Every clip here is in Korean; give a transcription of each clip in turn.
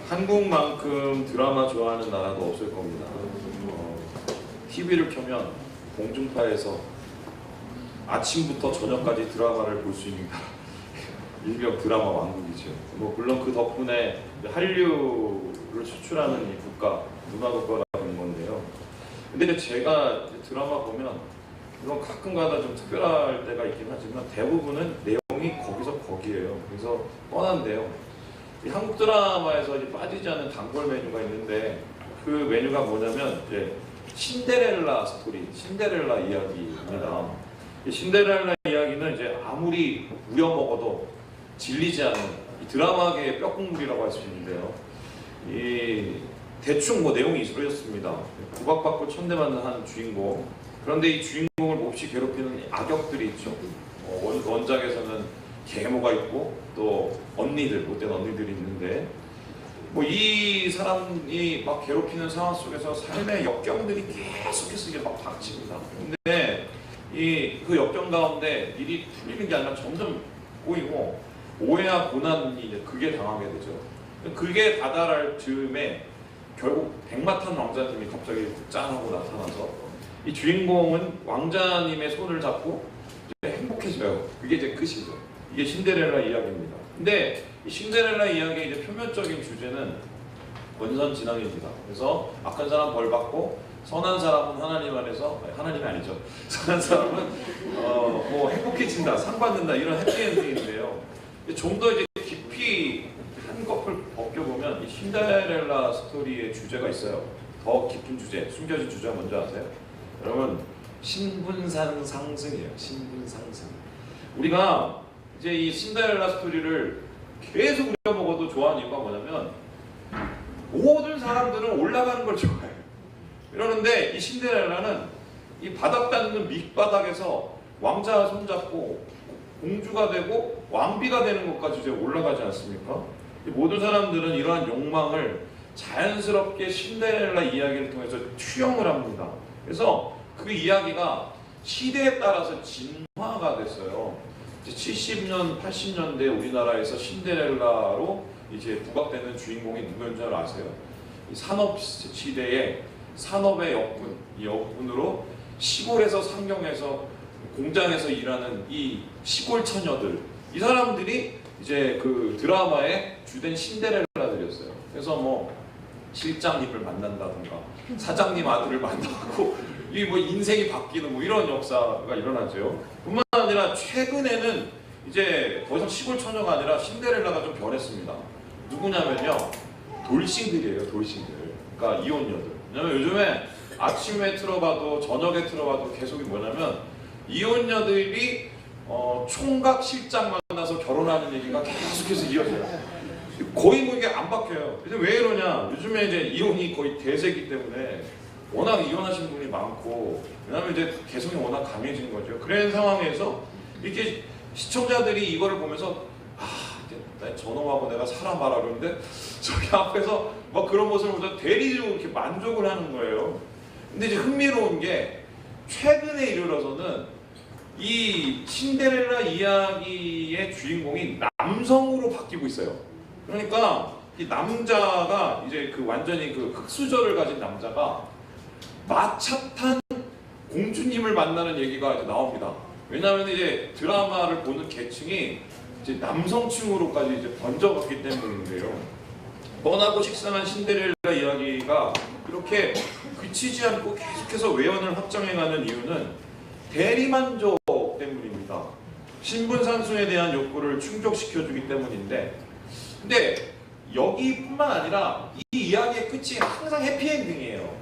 한국만큼 드라마 좋아하는 나라도 없을 겁니다. TV를 켜면 공중파에서 아침부터 저녁까지 드라마를 볼 수 있는 나라. 일명 드라마 왕국이죠. 뭐 물론 그 덕분에 한류를 수출하는 이 국가, 문화국가라는 건데요. 근데 제가 드라마 보면 물론 가끔가다 좀 특별할 때가 있긴 하지만 대부분은 내용이 거기서 거기에요. 그래서 뻔한데요. 이 한국 드라마에서 이제 빠지지 않는 단골 메뉴가 있는데 그 메뉴가 뭐냐면 이제 신데렐라 스토리, 신데렐라 이야기입니다. 이 신데렐라 이야기는 이제 아무리 우려먹어도 질리지 않는 이 드라마계의 뼈국물이라고 할 수 있는데요. 이 대충 뭐 내용이 이렇습니다. 구박받고 천대받는 한 주인공. 그런데 이 주인공을 몹시 괴롭히는 악역들이 있죠. 원작에서는 계모가 있고 또 언니들, 못된 언니들이 있는데 뭐 이 사람이 막 괴롭히는 상황 속에서 삶의 역경들이 계속해서 이게 막 닥칩니다. 근데 그 역경 가운데 일이 풀리는 게 아니라 점점 꼬이고 오해와 고난이 이제 극에 당하게 되죠. 극에 다다를 즈음에 결국 백마탄 왕자님이 갑자기 짠하고 나타나서 이 주인공은 왕자님의 손을 잡고 이제 행복해져요. 그게 이제 끝이죠. 이게 신데렐라 이야기입니다. 근데 이 신데렐라 이야기의 이제 표면적인 주제는 원선진앙입니다. 그래서 악한 사람 벌 받고 선한 사람은 하나님 안에서, 하나님이 아니죠. 선한 사람은 뭐 행복해진다, 상 받는다 이런 해피엔딩인데요. 좀 더 이제 깊이 한꺼풀 벗겨보면 이 신데렐라 스토리의 주제가 있어요. 더 깊은 주제, 숨겨진 주제가 뭔지 아세요? 여러분, 신분상 상승이에요. 신분상승. 우리가 이제 이 신데렐라 스토리를 계속 우려먹어도 좋아하는 이유가 뭐냐면 모든 사람들은 올라가는 걸 좋아해요. 그러는데 이 신데렐라는 이 바닥 닿는 밑바닥에서 왕자 손잡고 공주가 되고 왕비가 되는 것까지 이제 올라가지 않습니까? 모든 사람들은 이러한 욕망을 자연스럽게 신데렐라 이야기를 통해서 투영을 합니다. 그래서 그 이야기가 시대에 따라서 진화가 됐어요. 70년, 80년대 우리나라에서 신데렐라로 이제 부각되는 주인공이 누구인 줄 아세요? 이 산업 시대에 산업의 역군, 이 역군으로 시골에서 상경해서 공장에서 일하는 이 시골 처녀들, 이 사람들이 이제 그 드라마의 주된 신데렐라들이었어요. 그래서 뭐 실장님을 만난다든가 사장님 아들을 만나고 이 뭐 인생이 바뀌는 뭐 이런 역사가 일어나죠. 뿐만 아니라 최근에는 이제 더 이상 시골 처녀가 아니라 신데렐라가 좀 변했습니다. 누구냐면요, 돌싱들이에요. 돌싱들. 그러니까 이혼녀들. 왜냐면 요즘에 아침에 틀어봐도 저녁에 틀어봐도 계속이 뭐냐면 이혼녀들이 총각 실장 만나서 결혼하는 얘기가 계속해서 이어져요. 거의 뭐 이게 안 바뀌어요. 왜 이러냐? 요즘에 이제 이혼이 거의 대세기 때문에 워낙 이혼하신 분이 많고, 왜냐면 이제 개성이 워낙 강해진 거죠. 그런 상황에서 이렇게 시청자들이 이거를 보면서 이제 저놈하고 내가 살아봐라 그러는데 저기 앞에서 막 그런 모습을 보면서 대리적으로 이렇게 만족을 하는 거예요. 근데 이제 흥미로운 게 최근에 이르러서는 이 신데렐라 이야기의 주인공이 남성으로 바뀌고 있어요. 그러니까 이 남자가 이제 그 완전히 그 흑수저를 가진 남자가 마차 탄 공주님을 만나는 얘기가 이제 나옵니다. 왜냐하면 이제 드라마를 보는 계층이 이제 남성층으로까지 이제 번져갔기 때문인데요. 뻔하고 식상한 신데렐라 이야기가 이렇게 그치지 않고 계속해서 외연을 확장해가는 이유는 대리만족 때문입니다. 신분상승에 대한 욕구를 충족시켜주기 때문인데, 근데 여기뿐만 아니라 이 이야기의 끝이 항상 해피엔딩이에요.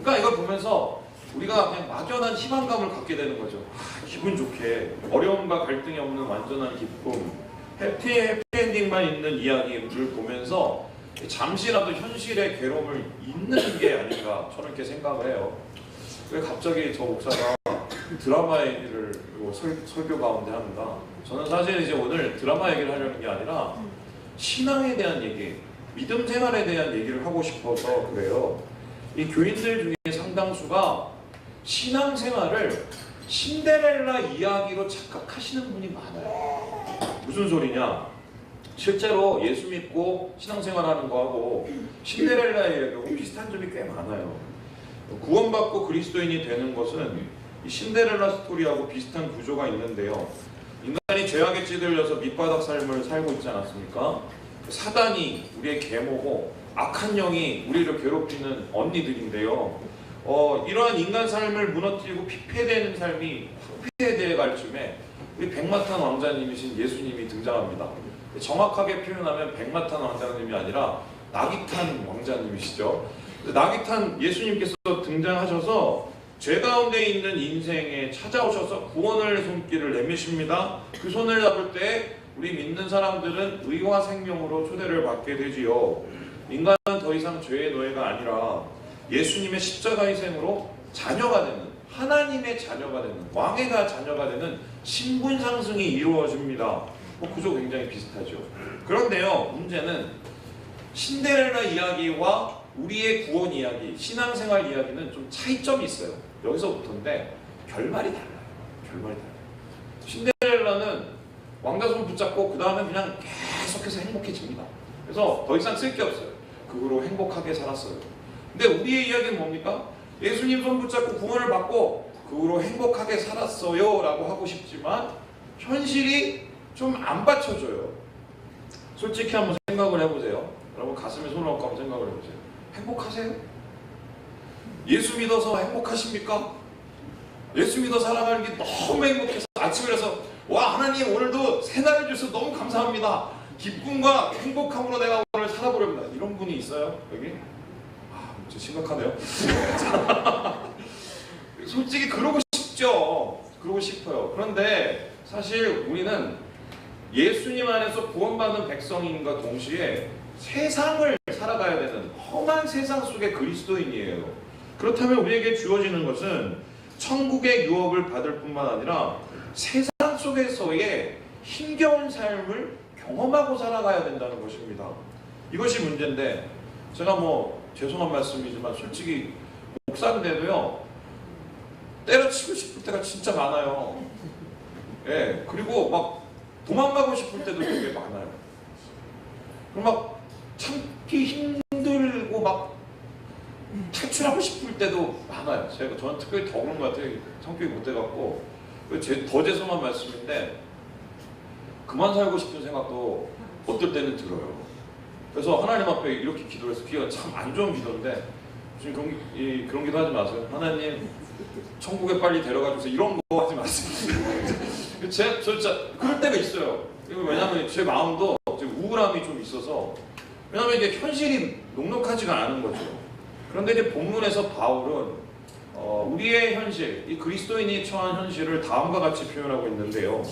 그러니까 이걸 보면서 우리가 그냥 막연한 희망감을 갖게 되는 거죠. 기분 좋게 어려움과 갈등이 없는 완전한 기쁨, 해피엔딩만 있는 이야기를 보면서 잠시라도 현실의 괴로움을 잊는 게 아닌가, 저는 이렇게 생각을 해요. 왜 갑자기 저 목사가 드라마 얘기를 설교 가운데 합니다. 저는 사실 이제 오늘 드라마 얘기를 하려는 게 아니라 신앙에 대한 얘기, 믿음 생활에 대한 얘기를 하고 싶어서 그래요. 이 교인들 중에 상당수가 신앙 생활을 신데렐라 이야기로 착각하시는 분이 많아요. 무슨 소리냐? 실제로 예수 믿고 신앙생활하는 거하고 신데렐라의 이야기하고 비슷한 점이 꽤 많아요. 구원받고 그리스도인이 되는 것은 이 신데렐라 스토리하고 비슷한 구조가 있는데요. 인간이 죄악에 찌들려서 밑바닥 삶을 살고 있지 않았습니까? 사단이 우리의 계모고 악한 영이 우리를 괴롭히는 언니들인데요. 이러한 인간 삶을 무너뜨리고 피폐되는 삶이 황폐되어 갈 쯤에 우리 백마탄 왕자님이신 예수님이 등장합니다. 정확하게 표현하면 백마탄 왕자님이 아니라 나귀탄 왕자님이시죠. 나귀탄 예수님께서 등장하셔서 죄 가운데 있는 인생에 찾아오셔서 구원의 손길을 내미십니다. 그 손을 잡을 때 우리 믿는 사람들은 의와 생명으로 초대를 받게 되지요. 인간은 더 이상 죄의 노예가 아니라 예수님의 십자가의 생으로 자녀가 되는, 하나님의 자녀가 되는, 왕의 자녀가 되는 신분 상승이 이루어집니다. 구조 굉장히 비슷하죠. 그런데요, 문제는 신데렐라 이야기와 우리의 구원 이야기, 신앙생활 이야기는 좀 차이점이 있어요. 여기서부터인데 결말이 달라요. 결말이 달라요. 신데렐라는 왕자 손 붙잡고 그 다음에 그냥 계속해서 행복해집니다. 그래서 더 이상 쓸 게 없어요. 그 후로 행복하게 살았어요. 근데 우리의 이야기는 뭡니까? 예수님 손 붙잡고 구원을 받고 그 후로 행복하게 살았어요 라고 하고 싶지만 현실이 좀 안 받쳐줘요. 솔직히 한번 생각을 해보세요. 여러분 가슴에 손을 얹고 한번 생각을 해보세요. 행복하세요? 예수 믿어서 행복하십니까? 예수 믿어 살아가는 게 너무 행복해서 아침에 일어나서 와 하나님 오늘도 새날을 주셔서 너무 감사합니다. 기쁨과 행복함으로 내가 오늘 살아보렵니다. 이런 분이 있어요? 여기? 좀 심각하네요. 솔직히 그러고 싶죠. 그러고 싶어요. 그런데 사실 우리는 예수님 안에서 구원받은 백성인과 동시에 세상을 살아가야 되는 험한 세상 속의 그리스도인이에요. 그렇다면 우리에게 주어지는 것은 천국의 유업을 받을 뿐만 아니라 세상 속에서의 힘겨운 삶을 경험하고 살아가야 된다는 것입니다. 이것이 문제인데 제가 죄송한 말씀이지만 솔직히 목사인데도요 때려치고 싶을 때가 진짜 많아요. 예, 그리고 막 도망가고 싶을 때도 되게 많아요. 그럼 막 참기 힘들고 막 탈출하고 싶을 때도 많아요. 저는 특별히 더 그런 것 같아요. 성격이 못 돼갖고 더 죄송한 말씀인데 그만 살고 싶은 생각도 어떨 때는 들어요. 그래서 하나님 앞에 이렇게 기도를 해서 기도가 참 안 좋은 기도인데 지금 그런 기도 하지 마세요. 하나님 천국에 빨리 데려가 주세요. 이런 거 하지 마세요. 저 진짜 그럴 때가 있어요. 왜냐하면 제 마음도 지금 우울함이 좀 있어서 왜냐하면 이게 현실이 녹록하지가 않은 거죠. 그런데 이제 본문에서 바울은 우리의 현실, 이 그리스도인이 처한 현실을 다음과 같이 표현하고 있는데요.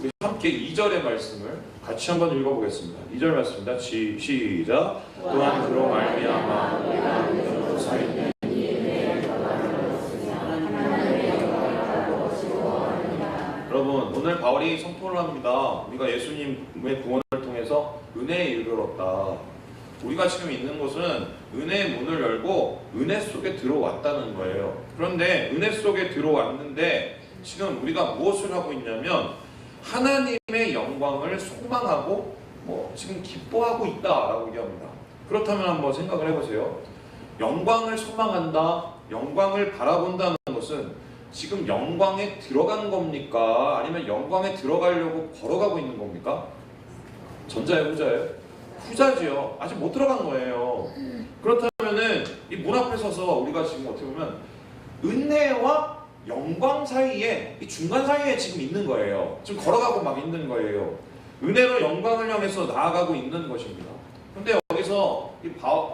우리 함께 2절의 말씀을 같이 한번 읽어보겠습니다. 2절 말씀입니다. 시작. 또한 그로 말미암아 여러분 오늘 바울이 선포를 합니다. 우리가 예수님의 구원을 통해서 은혜에 이르렀다. 우리가 지금 있는 곳은 은혜의 문을 열고 은혜 속에 들어왔다는 거예요. 그런데 은혜 속에 들어왔는데 지금 우리가 무엇을 하고 있냐면 하나님의 영광을 소망하고 지금 기뻐하고 있다라고 얘기합니다. 그렇다면 한번 생각을 해보세요. 영광을 소망한다, 영광을 바라본다는 것은 지금 영광에 들어간 겁니까? 아니면 영광에 들어가려고 걸어가고 있는 겁니까? 전자예요, 후자예요? 후자지요. 아직 못 들어간 거예요. 그렇다면은 이 문 앞에 서서 우리가 지금 어떻게 보면 은혜와 영광 사이에 이 중간 사이에 지금 있는 거예요. 지금 걸어가고 막 있는 거예요. 은혜로 영광을 향해서 나아가고 있는 것입니다. 근데 여기서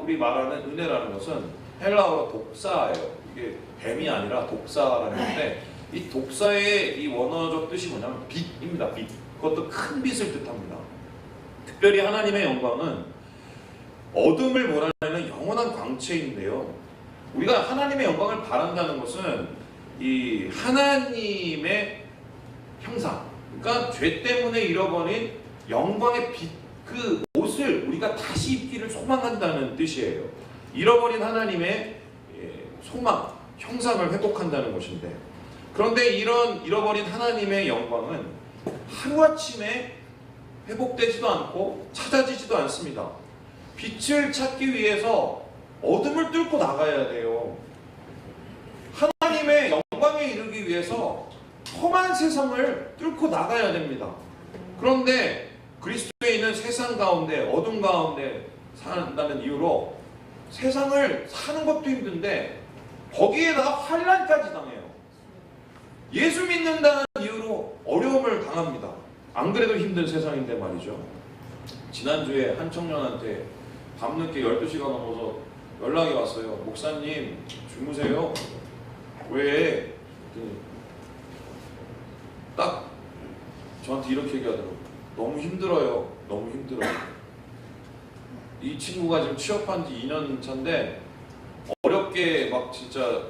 우리 말하는 은혜라는 것은 헬라어로 독사예요. 이게 뱀이 아니라 독사라는 건데 이 독사의 이 원어적 뜻이 뭐냐면 빛입니다. 빛. 그것도 큰 빛을 뜻합니다. 특별히 하나님의 영광은 어둠을 몰아내는 영원한 광채인데요. 우리가 하나님의 영광을 바란다는 것은 이 하나님의 형상, 그러니까 죄 때문에 잃어버린 영광의 빛, 그 옷을 우리가 다시 입기를 소망한다는 뜻이에요. 잃어버린 하나님의 소망, 형상을 회복한다는 것인데, 그런데 이런 잃어버린 하나님의 영광은 하루아침에 회복되지도 않고 찾아지지도 않습니다. 빛을 찾기 위해서 어둠을 뚫고 나가야 돼요. 하나님의 영광에 이르기 위해서 험한 세상을 뚫고 나가야 됩니다. 그런데 그리스도에 있는 세상 가운데, 어둠 가운데 산다는 이유로 세상을 사는 것도 힘든데 거기에다가 환난까지 당해요. 예수 믿는다는 이유로 어려움을 당합니다. 안 그래도 힘든 세상인데 말이죠. 지난주에 한 청년한테 밤늦게 12시가 넘어서 연락이 왔어요. 목사님 주무세요? 왜? 딱 저한테 이렇게 얘기하더라고요. 너무 힘들어요. 너무 힘들어요. 이 친구가 지금 취업한 지 2년 차인데 어렵게 막 진짜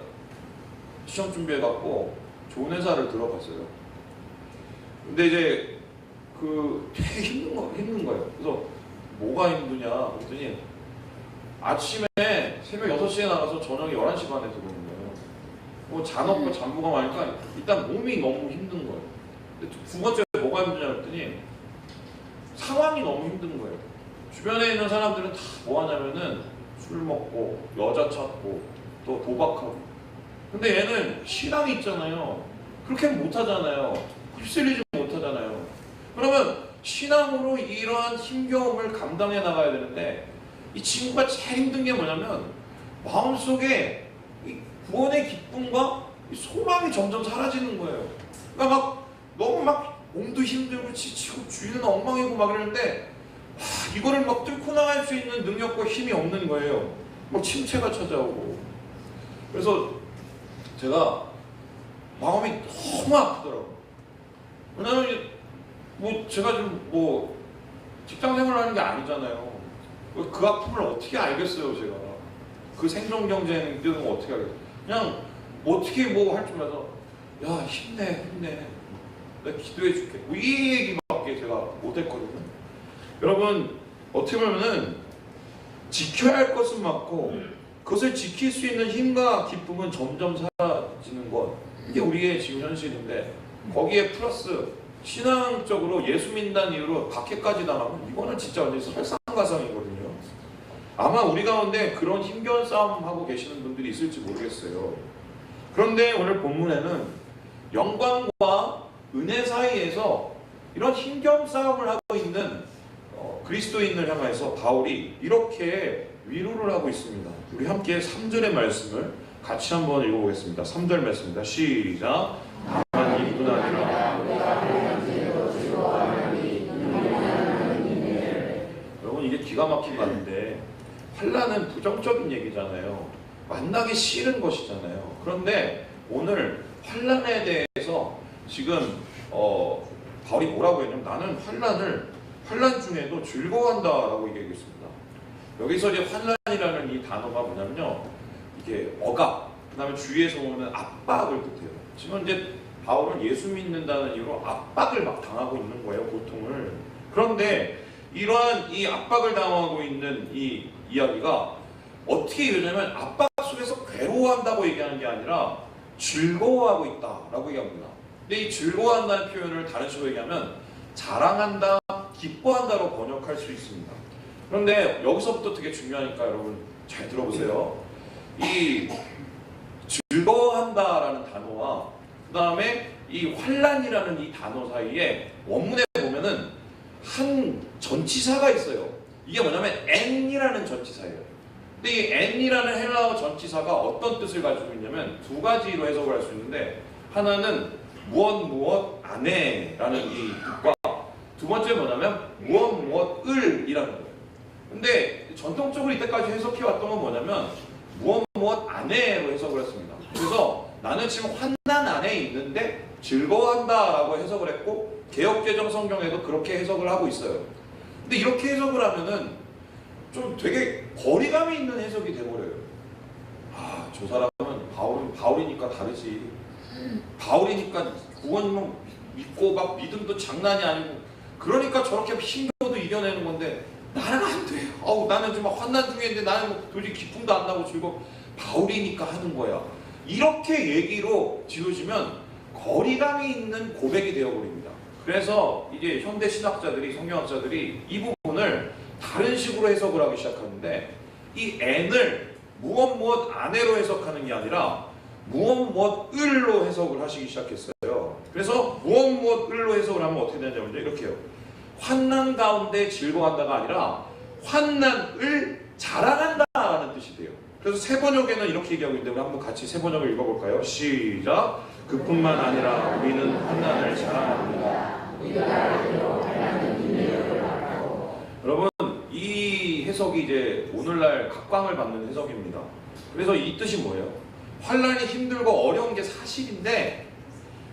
시험 준비해갖고 좋은 회사를 들어갔어요. 근데 이제 되게 힘든 거예요. 그래서 뭐가 힘드냐 그랬더니 아침에 새벽 6시에 나가서 저녁 11시 반에 들어오는 거예요. 뭐 잔업과 잠부가 많으니까 일단 몸이 너무 힘든 거예요. 근데 두 번째 뭐가 힘드냐 그랬더니 상황이 너무 힘든 거예요. 주변에 있는 사람들은 다 뭐 하냐면은 술 먹고 여자 찾고 또 도박하고. 근데 얘는 신앙이 있잖아요. 그렇게는 못하잖아요. 휩쓸리지 못하잖아요. 그러면 신앙으로 이러한 힘겨움을 감당해 나가야 되는데 이 친구가 제일 힘든 게 뭐냐면 마음속에 이 구원의 기쁨과 이 소망이 점점 사라지는 거예요. 그러니까 막 너무 막 몸도 힘들고 지치고 주위는 엉망이고 막 이러는데 이거를 막 뚫고 나갈 수 있는 능력과 힘이 없는 거예요. 막 침체가 찾아오고. 그래서 제가 마음이 너무 아프더라고요. 왜냐면 뭐 제가 지금 뭐 직장 생활을 하는 게 아니잖아요. 그 아픔을 어떻게 알겠어요, 제가. 그 생존 경쟁 뛰는 거 어떻게 알겠어요. 그냥 어떻게 뭐 할 줄 알아서 야 힘내 내가 기도해 줄게 뭐 이 얘기밖에 제가 못했거든요. 여러분 어떻게 보면은 지켜야 할 것은 맞고 그것을 지킬 수 있는 힘과 기쁨은 점점 사라지는 것, 이게 우리의 지금 현실인데 거기에 플러스 신앙적으로 예수 믿는다는 이유로 박해까지 당하면 이거는 진짜 완전히 설상가상이거든요. 아마 우리 가운데 그런 힘겨운 싸움하고 계시는 분들이 있을지 모르겠어요. 그런데 오늘 본문에는 영광과 은혜 사이에서 이런 힘겨운 싸움을 하고 있는 그리스도인을 향해서 바울이 이렇게 위로를 하고 있습니다. 우리 함께 3절의 말씀을 같이 한번 읽어보겠습니다. 3절 말씀입니다. 시작. 다만 이뿐 아니라 여러분 이게 기가 막힌 말인데 환난은 부정적인 얘기잖아요. 만나기 싫은 것이잖아요. 그런데 오늘 환난에 대해서 지금 바울이 뭐라고 했냐면 나는 환난 중에도 즐거워한다라고 얘기했습니다. 여기서 이제 환난이라는 이 단어가 뭐냐면요, 이게 억압, 그 다음에 주위에서 오는 압박을 뜻해요. 지금 이제 바울은 예수 믿는다는 이유로 압박을 막 당하고 있는 거예요, 고통을. 그런데 이러한 이 압박을 당하고 있는 이 이야기가 어떻게 이러냐면 압박 속에서 괴로워한다고 얘기하는 게 아니라 즐거워하고 있다라고 얘기합니다. 근데 이 즐거워한다는 표현을 다른 식으로 얘기하면 자랑한다, 기뻐한다로 번역할 수 있습니다. 그런데 여기서부터 되게 중요하니까 여러분 잘 들어보세요. 이 즐거워한다라는 단어와 그 다음에 이 환난이라는 이 단어 사이에 원문에 보면은 한 전치사가 있어요. 이게 뭐냐면 n이라는 전치사예요. 근데 이 n이라는 헬라어 전치사가 어떤 뜻을 가지고 있냐면 두 가지로 해석을 할 수 있는데, 하나는 무엇 안에라는 이 뜻과 두 번째 뭐냐면 무엇을 이라는 거예요. 근데 전통적으로 이때까지 해석해왔던 건 뭐냐면 무엇 안에로 해석을 했습니다. 그래서 나는 지금 환난 안에 있는데 즐거워한다라고 해석을 했고, 개역개정 성경에도 그렇게 해석을 하고 있어요. 근데 이렇게 해석을 하면은 좀 되게 거리감이 있는 해석이 돼버려요. 아, 저 사람은 바울이니까 다르지. 바울이니까 구원만 믿고 막 믿음도 장난이 아니고 그러니까 저렇게 힘겨워도 이겨내는 건데 나는 안 돼요. 나는 지금 환난 중에 있는데 나는 도저히 기쁨도 안 나고 즐거워. 바울이니까 하는 거야. 이렇게 얘기로 지어지면 거리감이 있는 고백이 되어버립니다. 그래서 이제 현대 신학자들이, 성경학자들이 이 부분을 다른 식으로 해석을 하기 시작하는데, 이 n을 무엇 안에로 해석하는 게 아니라 무엇 을로 해석을 하시기 시작했어요. 그래서 무엇 을로 해석을 하면 어떻게 되냐면요, 이렇게 해요. 환난 가운데 즐거워한다가 아니라 환난을 자랑한다라는 뜻이 돼요. 그래서 새 번역에는 이렇게 얘기하고 있는데, 우리 한번 같이 새 번역을 읽어볼까요? 시작! 그뿐만 아니라 우리는 환난을 자랑합니다. 여러분, 이 해석이 이제 오늘날 각광을 받는 해석입니다. 그래서 이 뜻이 뭐예요? 환난이 힘들고 어려운 게 사실인데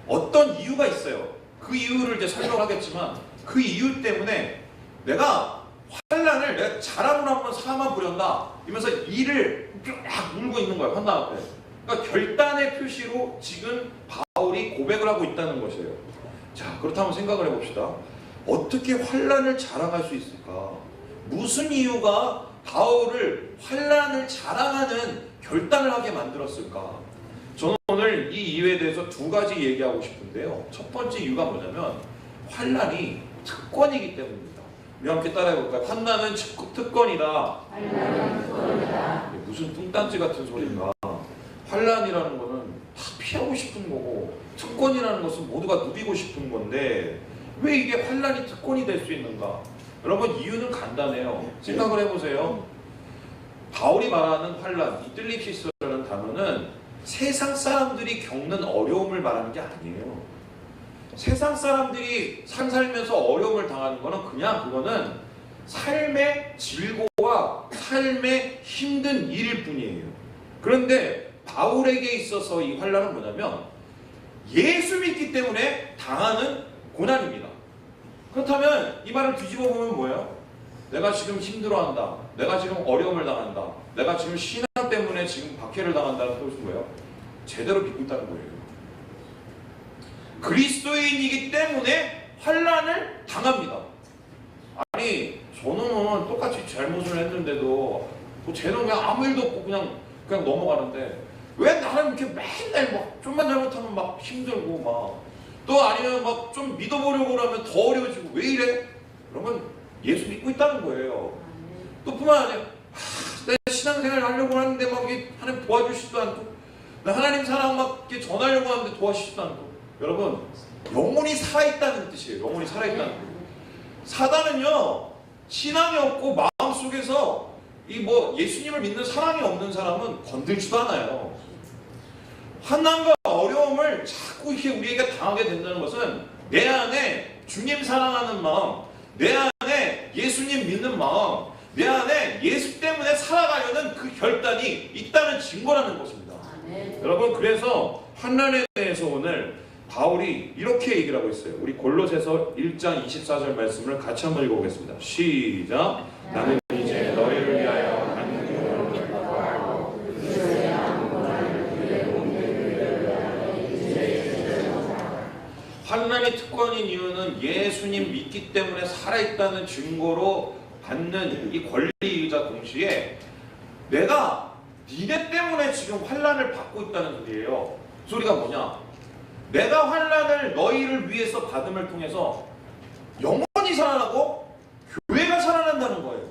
어떤 이유가 있어요. 그 이유를 이제 설명하겠지만, 그 이유 때문에 내가 환난을 내가 자랑으로 한번 삼아 보련다 이러면서 이를 쫙 물고 있는 거예요, 환난 앞에. 그러니까 결단의 표시로 지금 바울이 고백을 하고 있다는 것이에요. 자, 그렇다면 생각을 해봅시다. 어떻게 환난을 자랑할 수 있을까? 무슨 이유가 바울을 환난을 자랑하는 결단을 하게 만들었을까? 저는 오늘 이 이유에 대해서 두 가지 얘기하고 싶은데요. 첫 번째 이유가 뭐냐면 환난이 특권이기 때문입니다. 우리 함께 따라해볼까요? 환난은 특권이다. 무슨 뚱딴지 같은 소리인가? 환난이라는 거는 다 피하고 싶은 거고, 특권이라는 것은 모두가 누리고 싶은 건데 왜 이게 환난이 특권이 될 수 있는가? 여러분, 이유는 간단해요. 생각을 해보세요. 바울이 말하는 환난, 이 뜰립시스라는 단어는 세상 사람들이 겪는 어려움을 말하는 게 아니에요. 세상 사람들이 살면서 어려움을 당하는 거는 그거는 삶의 질고와 삶의 힘든 일일 뿐이에요. 그런데 바울에게 있어서 이 환난은 뭐냐면 예수 믿기 때문에 당하는 고난입니다. 그렇다면 이 말을 뒤집어 보면 뭐예요? 내가 지금 힘들어한다, 내가 지금 어려움을 당한다, 내가 지금 신앙 때문에 지금 박해를 당한다는 뜻은 뭐예요? 제대로 믿고 있다는 거예요. 그리스도인이기 때문에 환난을 당합니다. 아니, 저는 똑같이 잘못을 했는데도 쟤는 그냥 아무 일도 없고 그냥 넘어가는데 왜 나는 이렇게 맨날 막 좀만 잘못하면 막 힘들고 막 또 아니면 막 좀 믿어보려고 하면 더 어려워지고 왜 이래? 그러면 예수 믿고 있다는 거예요. 또 뿐만 아니라 내 신앙생활 하려고 하는데 막 하나님 도와주시지도 않고, 나 하나님 사랑 막 전하려고 하는데 도와주시지도 않고. 여러분, 영혼이 살아있다는 뜻이에요. 영혼이 살아있다는 뜻. 사단은요, 신앙이 없고 마음속에서 예수님을 믿는 사랑이 없는 사람은 건들지도 않아요. 환난과 어려움을 자꾸 우리에게 당하게 된다는 것은 내 안에 주님 사랑하는 마음, 내 안에 예수님 믿는 마음, 내 안에 예수 때문에 살아가려는 그 결단이 있다는 증거라는 것입니다. 여러분, 그래서 환난에 대해서 오늘 바울이 이렇게 얘기를 하고 있어요. 우리 골로새서 1장 24절 말씀을 같이 한번 읽어보겠습니다. 시작! 나는 이제 너희를 위하여 간구를 구하고 환난이 특권인 이유는 예수님 믿기 때문에 살아있다는 증거로 받는 이 권리이자 동시에 내가 니네 때문에 지금 환난을 받고 있다는 소리예요. 그 소리가 뭐냐? 내가 환난을 너희를 위해서 받음을 통해서 영혼이 살아나고 교회가 살아난다는 거예요.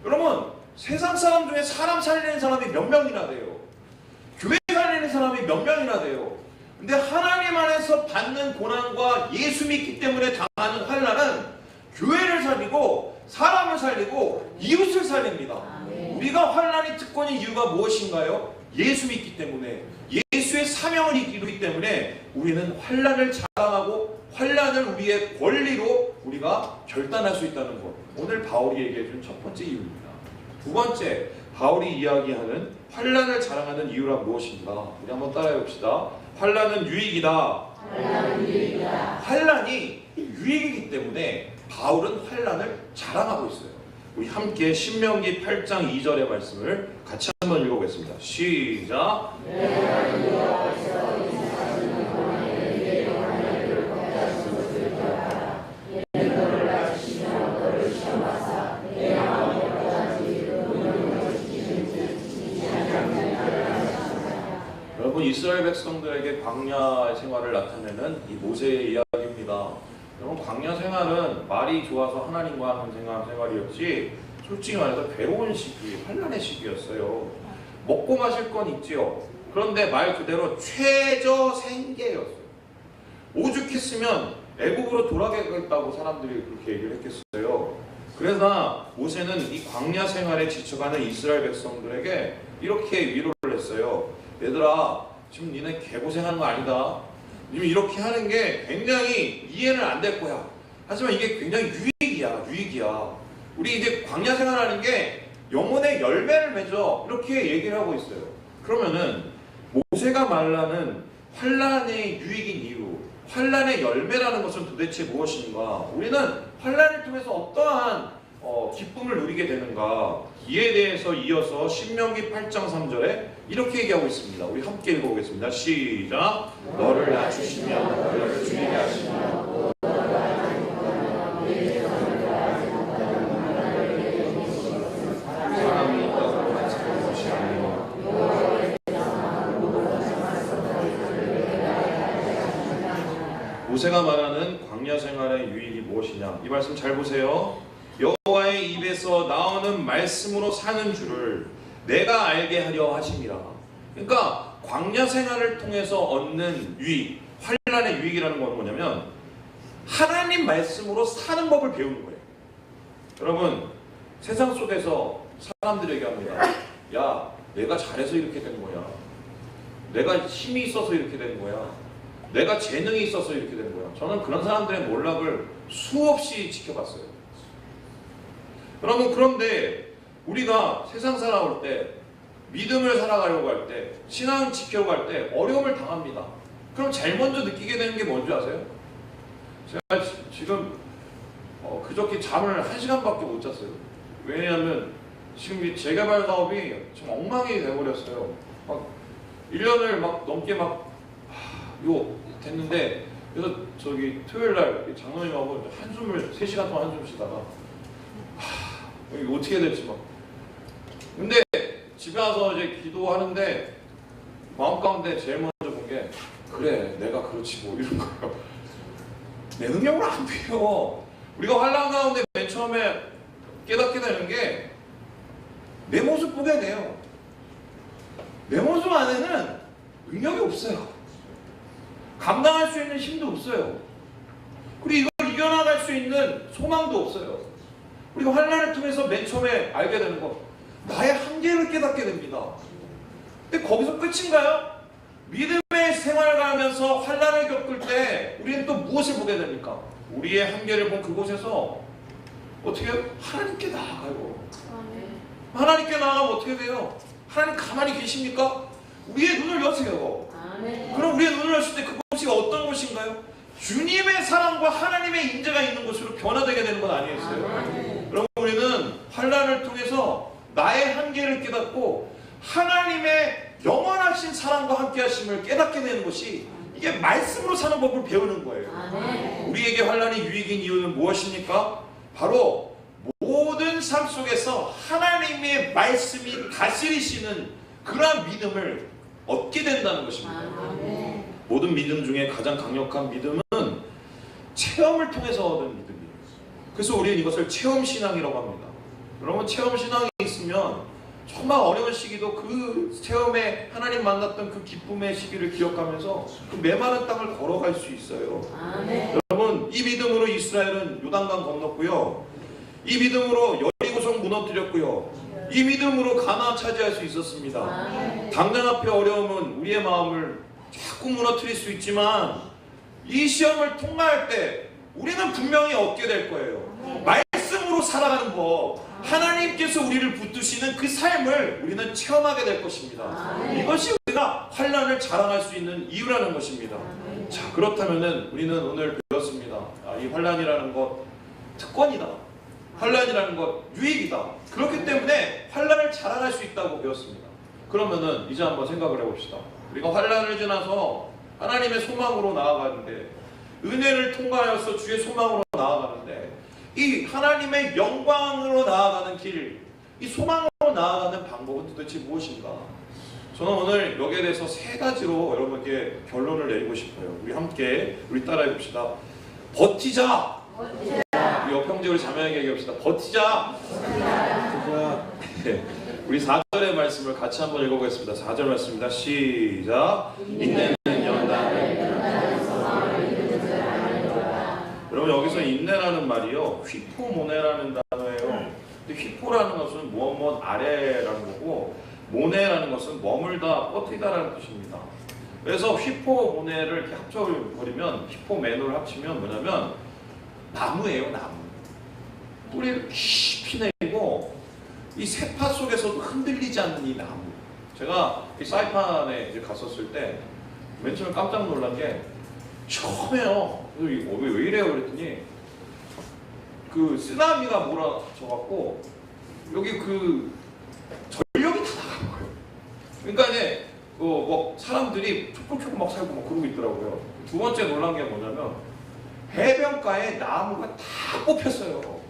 여러분, 세상 사람 중에 사람 살리는 사람이 몇 명이나 돼요? 교회 살리는 사람이 몇 명이나 돼요? 근데 하나님 안에서 받는 고난과 예수 믿기 때문에 당하는 환난은 교회를 살리고 사람을 살리고 이웃을 살립니다. 우리가 환난이 특권인 이유가 무엇인가요? 예수 믿기 때문에, 예수의 사명을 이루기 때문에 우리는 환난을 자랑하고 환난을 우리의 권리로 우리가 결단할 수 있다는 것. 오늘 바울이 얘기해준 첫 번째 이유입니다. 두 번째, 바울이 이야기하는 환난을 자랑하는 이유란 무엇인가? 우리 한번 따라해봅시다. 환난은 유익이다. 환난이 유익이기 때문에 바울은 환난을 자랑하고 있어요. 우리 함께 신명기 8장 2절의 말씀을 같이 한번 읽어보겠습니다. 시작! 여러분, 이스라엘 백성들에게 광야 생활을 나타내는 이 모세의 이야기입니다. 여러분, 광야 생활은 말이 좋아서 하나님과 하는 생활이었지 솔직히 말해서 괴로운 시기, 환난의 시기였어요. 먹고 마실 건 있지요. 그런데 말 그대로 최저 생계였어요. 오죽했으면 애국으로 돌아가겠다고 사람들이 그렇게 얘기를 했겠어요. 그래서 모세는 이 광야 생활에 지쳐가는 이스라엘 백성들에게 이렇게 위로를 했어요. 얘들아, 지금 니네 개고생하는 거 아니다. 지금 이렇게 하는 게 굉장히 이해는 안 될 거야. 하지만 이게 굉장히 유익이야. 우리 이제 광야 생활하는 게 영혼의 열매를 맺어. 이렇게 얘기를 하고 있어요. 그러면은 모세가 말하는 환란의 유익인 이유, 환란의 열매라는 것은 도대체 무엇인가? 우리는 환란을 통해서 어떠한 기쁨을 누리게 되는가? 이에 대해서 이어서 신명기 8장 3절에 이렇게 얘기하고 있습니다. 우리 함께 읽어보겠습니다. 시작. 너를 낮추시며 너를 주게 하시며 모세가 말하는 광야 생활의 유익이 무엇이냐? 이 말씀 잘 보세요. 여호와의 입에서 나오는 말씀으로 사는 줄을 내가 알게 하려 하심이라. 그러니까 광야 생활을 통해서 얻는 유익, 환란의 유익이라는 건 뭐냐면 하나님 말씀으로 사는 법을 배우는 거예요. 여러분, 세상 속에서 사람들이 얘기합니다. 야, 내가 잘해서 이렇게 된 거야. 내가 힘이 있어서 이렇게 된 거야. 내가 재능이 있어서 이렇게 된 거야. 저는 그런 사람들의 몰락을 수없이 지켜봤어요. 여러분, 그런데 우리가 세상 살아올 때, 믿음을 살아가려고 할 때, 신앙을 지켜려고 할 때 어려움을 당합니다. 그럼 제일 먼저 느끼게 되는 게 뭔지 아세요? 제가 지금 그저께 잠을 1시간밖에 못 잤어요. 왜냐하면 지금 이 재개발 사업이 좀 엉망이 돼버렸어요. 막 1년을 막 넘게 됐는데, 그래서 저기 토요일날 장로님하고 한숨을 3시간 동안 한숨 쉬다가 이거 어떻게 해야 될지 막. 근데 집에 와서 이제 기도하는데 마음 가운데 제일 먼저 본 게, 그래 내가 그렇지 뭐 이런 거예요. 내 능력으로 안 돼요. 우리가 환난 가운데 맨 처음에 깨닫게 되는 게 내 모습 보게 돼요. 내 모습 안에는 능력이 없어요. 감당할 수 있는 힘도 없어요. 그리고 이걸 이겨나갈 수 있는 소망도 없어요. 우리가 환난을 통해서 맨 처음에 알게 되는 거, 나의 한계를 깨닫게 됩니다. 근데 거기서 끝인가요? 믿음의 생활을 하면서 환난을 겪을 때 우리는 또 무엇을 보게 됩니까? 우리의 한계를 본 그곳에서 어떻게 해요? 하나님께 나아가요. 하나님께 나아가면 어떻게 돼요? 하나님 가만히 계십니까? 우리의 눈을 여세요. 그럼 우리의 눈을 였을 때 그곳이 어떤 곳인가요? 주님의 사랑과 하나님의 인재가 있는 곳으로 변화되게 되는 건 아니겠어요? 그럼 우리는 환난을 통해서 나의 한계를 깨닫고 하나님의 영원하신 사랑과 함께 하심을 깨닫게 되는 것이, 이게 말씀으로 사는 법을 배우는 거예요. 우리에게 환난이 유익인 이유는 무엇입니까? 바로 모든 삶 속에서 하나님의 말씀이 다스리시는 그러한 믿음을 얻게 된다는 것입니다. 모든 믿음 중에 가장 강력한 믿음은 체험을 통해서 얻은 믿음이에요. 그래서 우리는 이것을 체험신앙이라고 합니다. 여러분, 체험신앙이 있으면 정말 어려운 시기도 그 체험에 하나님 만났던 그 기쁨의 시기를 기억하면서 그 메마른 땅을 걸어갈 수 있어요. 여러분, 이 믿음으로 이스라엘은 요단강 건넜고요. 이 믿음으로 여리고성 무너뜨렸고요. 이 믿음으로 가나안 차지할 수 있었습니다. 당장 앞에 어려움은 우리의 마음을 자꾸 무너뜨릴 수 있지만 이 시험을 통과할 때 우리는 분명히 얻게 될 거예요. 말씀으로 살아가는 법, 하나님께서 우리를 붙드시는 그 삶을 우리는 체험하게 될 것입니다. 이것이 우리가 환난을 자랑할 수 있는 이유라는 것입니다. 자, 그렇다면은 우리는 오늘 배웠습니다. 이 환난이라는 것 특권이다. 환난이라는 것 유익이다. 그렇기 때문에 환난을 자랑할 수 있다고 배웠습니다. 그러면은 이제 한번 생각을 해봅시다. 우리가 환난을 지나서 하나님의 소망으로 나아가는데, 은혜를 통과하여서 주의 소망으로 나아가는데, 이 하나님의 영광으로 나아가는 길, 이 소망으로 나아가는 방법은 도대체 무엇인가? 저는 오늘 여기에 대해서 3가지로 여러분께 결론을 내리고 싶어요. 우리 함께 따라해 봅시다. 버티자. 우리 옆 형제 우리 자매에게 얘기합시다. 버티자. 네. 우리 4절의 말씀을 같이 한번 읽어보겠습니다. 4절 말씀입니다. 시작. 인내는 연단을 여러분 여기서 인내라는 말이요 휘포모네라는 단어예요. 근데 휘포라는 것은 무엇 아래라는 거고 모네라는 것은 머물다 버티다라는 뜻입니다. 그래서 휘포모네를 이렇게 합쳐버리면 휘포메노를 합치면 뭐냐면 나무예요. 나무. 뿌리를 깊이 내고 이 세파 속에서도 흔들리지 않는 이 나무. 제가 이 사이판에 이제 갔었을 때 맨 처음에 깜짝 놀란 게 처음에요. 왜 이래요? 그랬더니 그 쓰나미가 몰아쳐갖고 여기 그 전력이 다 나간 거예요. 그러니까 이제 뭐 사람들이 촉촉촉 막 살고 막 그러고 있더라고요. 두 번째 놀란 게 뭐냐면 해변가에 나무가 다 뽑혔어요.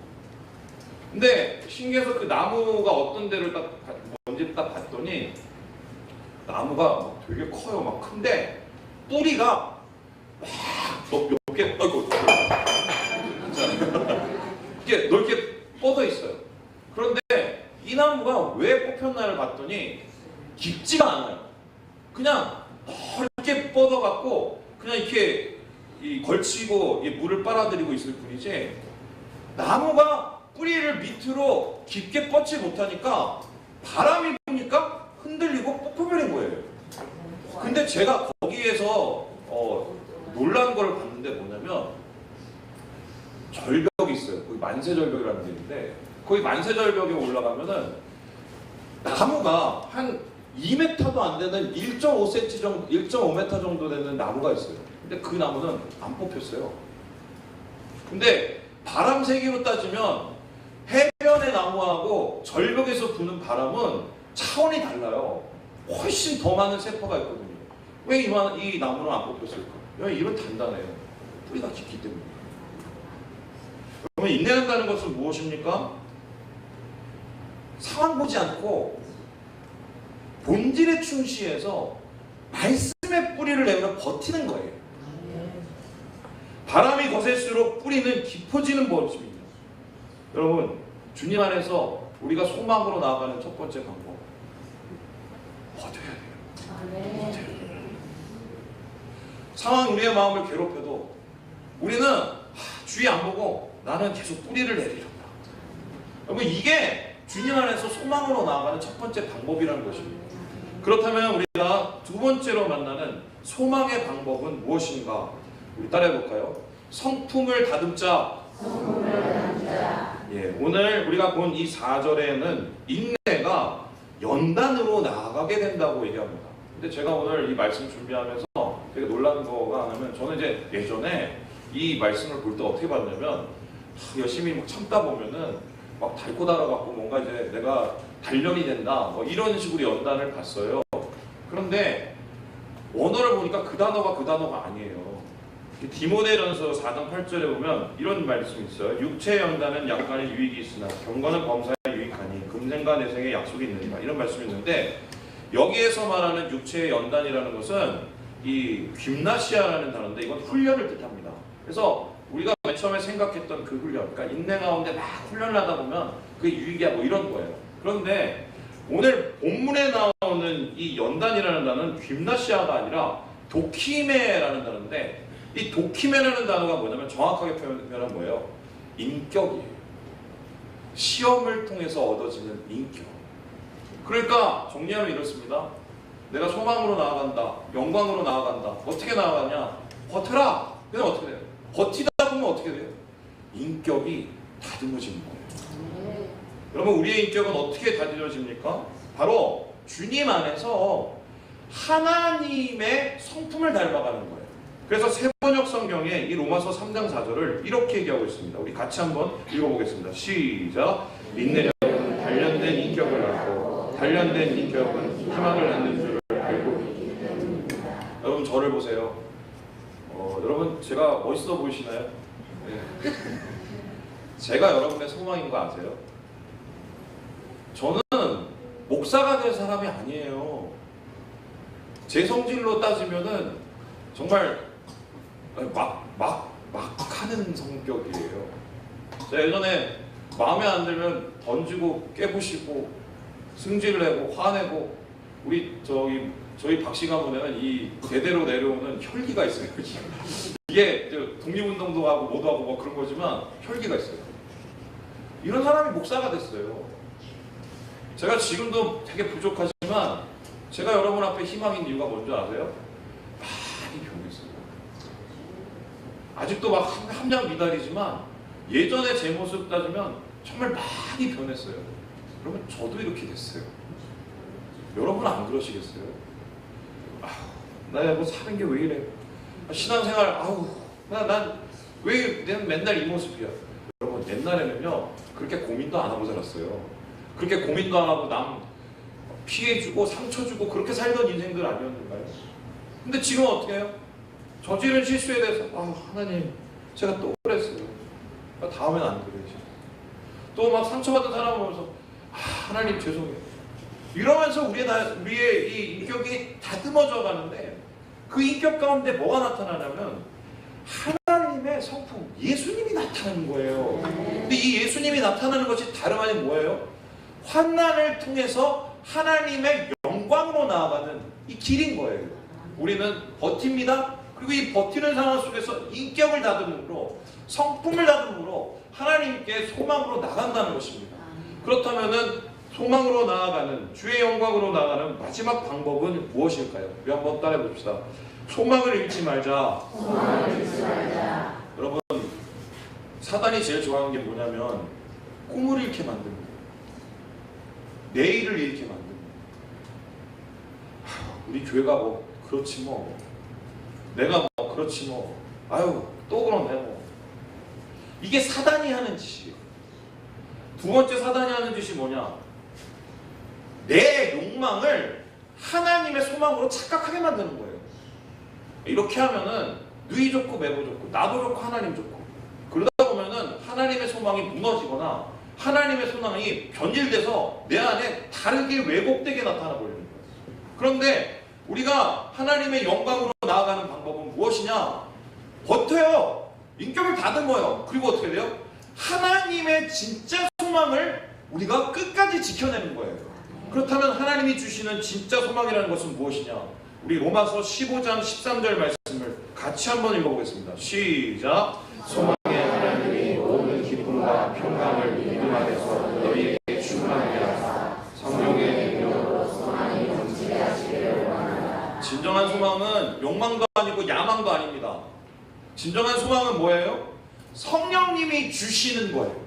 근데 신기해서 그 나무가 어떤 데를 딱 뭔지 딱 봤더니 나무가 막 되게 커요. 막 큰데 뿌리가 막 몇 개, 아이고, 이게 넓게 뻗어 있어요. 그런데 이 나무가 왜 뽑혔나를 봤더니 깊지가 않아요. 그냥 넓게 뻗어갖고 그냥 이렇게 걸치고 물을 빨아들이고 있을 뿐이지 나무가 뿌리를 밑으로 깊게 뻗지 못하니까 바람이 부니까 흔들리고 뽑혀버린 거예요. 근데 제가 거기에서 놀란 걸 봤는데 뭐냐면 절벽이 있어요. 거기 만세절벽이라는 게 있는데 거기 만세절벽에 올라가면은 나무가 한 2m도 안 되는 1.5cm 정도, 1.5m 정도 되는 나무가 있어요. 근데 그 나무는 안 뽑혔어요. 근데 바람 세기로 따지면 해변의 나무하고 절벽에서 부는 바람은 차원이 달라요. 훨씬 더 많은 세포가 있거든요. 왜 이 나무는 안 뽑혔을까? 왜냐면 이런 단단해요. 뿌리가 깊기 때문에. 그러면 인내한다는 것은 무엇입니까? 상황 보지 않고 본질에 충실해서 말씀의 뿌리를 내밀어 버티는 거예요. 바람이 거셀수록 뿌리는 깊어지는 법입니다. 여러분, 주님 안에서 우리가 소망으로 나아가는 첫 번째 방법, 버텨야 돼요. 버텨야 돼요. 상황이 우리의 마음을 괴롭혀도 우리는 주위 안 보고 나는 계속 뿌리를 내리려다. 여러분, 이게 주님 안에서 소망으로 나아가는 첫 번째 방법이라는 것입니다. 그렇다면 우리가 두 번째로 만나는 소망의 방법은 무엇인가? 우리 따라해볼까요? 성품을 다듬자. 예, 오늘 우리가 본 이 4절에는 인내가 연단으로 나아가게 된다고 얘기합니다. 근데 제가 오늘 이 말씀 준비하면서 되게 놀란 거가 하냐면 저는 이제 예전에 이 말씀을 볼 때 어떻게 봤냐면 열심히 막 참다 보면은 막 닳고 달아갖고 뭔가 이제 내가 단련이 된다 뭐 이런 식으로 연단을 봤어요. 그런데 원어를 보니까 그 단어가 아니에요. 디모데전서 4장 8절에 보면 이런 말씀이 있어요. 육체의 연단은 약간의 유익이 있으나 경건은 범사에 유익하니 금생과 내생에 약속이 있느니라. 이런 말씀이 있는데 여기에서 말하는 육체의 연단이라는 것은 이 김나시아라는 단어인데 이건 훈련을 뜻합니다. 그래서 우리가 맨 처음에 생각했던 그 훈련, 그러니까 인내 가운데 막 훈련을 하다 보면 그게 유익이야 뭐 이런 거예요. 그런데 오늘 본문에 나오는 이 연단이라는 단어는 김나시아가 아니라 도키메라는 단어인데 이 도키메라는 단어가 뭐냐면 정확하게 표현하면 뭐예요? 인격이에요. 시험을 통해서 얻어지는 인격. 그러니까 정리하면 이렇습니다. 내가 소망으로 나아간다. 영광으로 나아간다. 어떻게 나아가냐? 버텨라. 그냥 어떻게 돼요? 버티다 보면 어떻게 돼요? 인격이 다듬어지는 거예요. 여러분, 우리의 인격은 어떻게 다듬어집니까? 바로 주님 안에서 하나님의 성품을 닮아가는 거예요. 그래서 세번역 성경에 이 로마서 3장 4절을 이렇게 얘기하고 있습니다. 우리 같이 한번 읽어보겠습니다. 시작. 인내력은 단련된 인격을 갖고 단련된 인격은 희망을 갖는 줄을 알고. 여러분, 저를 보세요. 여러분, 제가 멋있어 보이시나요? 네. 제가 여러분의 소망인 거 아세요? 저는 목사가 될 사람이 아니에요. 제 성질로 따지면은 정말 막 하는 성격이에요. 제가 예전에 마음에 안 들면 던지고 깨부시고 승질을 내고 화내고, 우리 저희 박씨 가문에는 이 대대로 내려오는 혈기가 있어요. 이게 독립운동도 하고 뭐도 하고 뭐 그런 거지만 혈기가 있어요. 이런 사람이 목사가 됐어요. 제가 지금도 되게 부족하지만 제가 여러분 앞에 희망인 이유가 뭔지 아세요? 많이 변했어요. 아직도 막 함량 미달이지만 예전에 제 모습 따지면 정말 많이 변했어요. 여러분, 저도 이렇게 됐어요. 여러분 안 그러시겠어요? 나 뭐 사는 게 왜 이래? 신앙생활, 난 왜 맨날 이 모습이야? 여러분, 옛날에는요 그렇게 고민도 안 하고 살았어요. 그렇게 고민도 안 하고 남 피해주고 상처주고 그렇게 살던 인생들 아니었는가요? 근데 지금 어떻게 해요? 저지른 실수에 대해서 하나님, 제가 또 그랬어요. 다음엔 안 그래야지. 또 막 상처받은 사람 보면서 하나님 죄송해요. 이러면서 우리의 이 인격이 다듬어져 가는데, 그 인격 가운데 뭐가 나타나냐면 하나님의 성품, 예수님이 나타나는 거예요. 근데 이 예수님이 나타나는 것이 다름 아닌 뭐예요? 환난을 통해서 하나님의 영광으로 나아가는 이 길인 거예요. 우리는 버팁니다. 그리고 이 버티는 상황 속에서 인격을 다듬음으로, 성품을 다듬음으로 하나님께 소망으로 나간다는 것입니다. 그렇다면은 소망으로 나아가는, 주의 영광으로 나아가는 마지막 방법은 무엇일까요? 우리 한번 따라해 봅시다. 소망을 잃지 말자. 여러분, 사단이 제일 좋아하는 게 뭐냐면 꿈을 잃게 만듭니다. 내일을 잃게 만듭니다. 우리 교회가 뭐 그렇지 뭐, 내가 뭐 그렇지 뭐, 또 그러네 뭐. 이게 사단이 하는 짓이에요. 두 번째 사단이 하는 짓이 뭐냐? 내 욕망을 하나님의 소망으로 착각하게 만드는 거예요. 이렇게 하면은 누이 좋고 매부 좋고 나도 좋고 하나님 좋고, 그러다 보면은 하나님의 소망이 무너지거나 하나님의 소망이 변질돼서 내 안에 다르게 왜곡되게 나타나 버리는 거예요. 그런데 우리가 하나님의 영광으로 나아가는 방법은 무엇이냐? 버텨요. 인격을 다듬어요. 그리고 어떻게 돼요? 하나님의 진짜 소망을 우리가 끝까지 지켜내는 거예요. 그렇다면 하나님이 주시는 진짜 소망이라는 것은 무엇이냐? 우리 로마서 15장 13절 말씀을 같이 한번 읽어보겠습니다. 시작! 소망의 하나님이 모든 기쁨과 평강을 믿음 안에서 너희에게 충만하게 하사 성령의 능력으로 소망이 넘치게 하시기를 원한다. 진정한 소망은 욕망도 아니고 야망도 아닙니다. 진정한 소망은 뭐예요? 성령님이 주시는 거예요.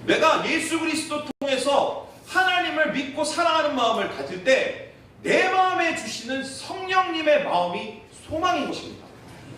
내가 예수 그리스도 통해서 하나님을 믿고 사랑하는 마음을 가질 때 내 마음에 주시는 성령님의 마음이 소망인 것입니다.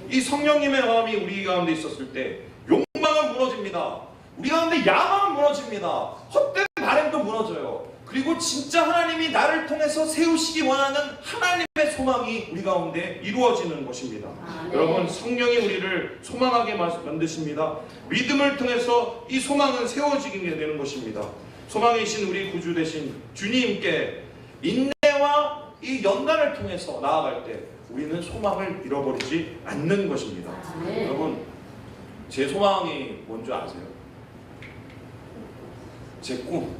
이 성령님의 마음이 우리 가운데 있었을 때 욕망은 무너집니다. 우리 가운데 야망은 무너집니다. 헛된 바람도 무너져요. 그리고 진짜 하나님이 나를 통해서 세우시기 원하는 하나님의 소망이 우리 가운데 이루어지는 것입니다. 여러분, 성령이 우리를 소망하게 만드십니다. 믿음을 통해서 이 소망은 세워지게 되는 것입니다. 소망이신 우리 구주 되신 주님께 인내와 이 연단을 통해서 나아갈 때 우리는 소망을 잃어버리지 않는 것입니다. 여러분, 제 소망이 뭔지 아세요? 제 꿈.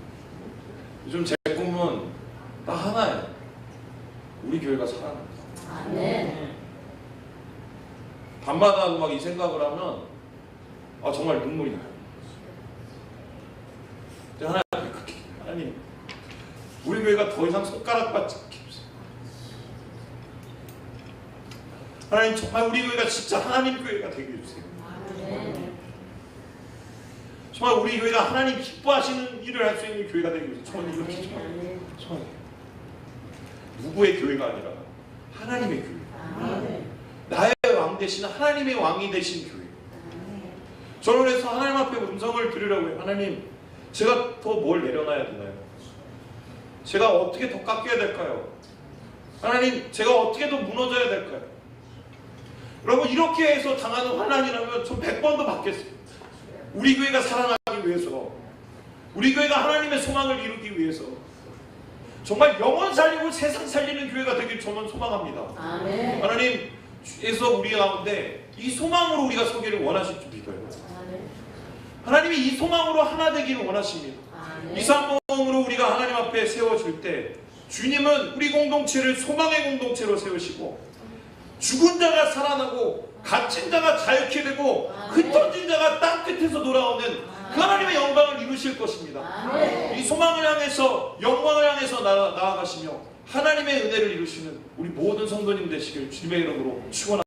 요즘 제 꿈은 딱 하나예요. 우리 교회가 살아납니다. 밤마다 막 이 생각을 하면 정말 눈물이 나요. 하나님, 우리 교회가 더 이상 손가락받지 않게 해주세요. 하나님, 정말 우리 교회가 진짜 하나님 교회가 되게 해주세요. 정말 우리 교회가 하나님 기뻐하시는 일을 할 수 있는 교회가 되게 해주세요. 정말 이렇게 정말 누구의 교회가 아니라 하나님의 교회. 나의 왕 대신 하나님의 왕이 되신 교회. 저는 그래서 하나님 앞에 음성을 드리려고 해요. 하나님, 제가 더 뭘 내려놔야 되나요? 제가 어떻게 더 깎여야 될까요? 하나님, 제가 어떻게 더 무너져야 될까요? 여러분, 이렇게 해서 당하는 환난이라면 전 100번도 받겠습니다. 우리 교회가 살아나기 위해서, 우리 교회가 하나님의 소망을 이루기 위해서 정말 영혼 살리고 세상 살리는 교회가 되길 저는 소망합니다. 아멘. 하나님께서 우리 가운데 이 소망으로 우리가 서기를 원하실 줄 믿어요. 하나님이 이 소망으로 하나 되기를 원하십니다. 이 사모음으로 우리가 하나님 앞에 세워질 때 주님은 우리 공동체를 소망의 공동체로 세우시고 죽은 자가 살아나고 갇힌 자가 자유케 되고 흩어진 자가 땅끝에서 돌아오는 그 하나님의 영광을 이루실 것입니다. 이 소망을 향해서 영광을 향해서 나아가시며 하나님의 은혜를 이루시는 우리 모든 성도님 되시길 주님의 이름으로 축원합니다.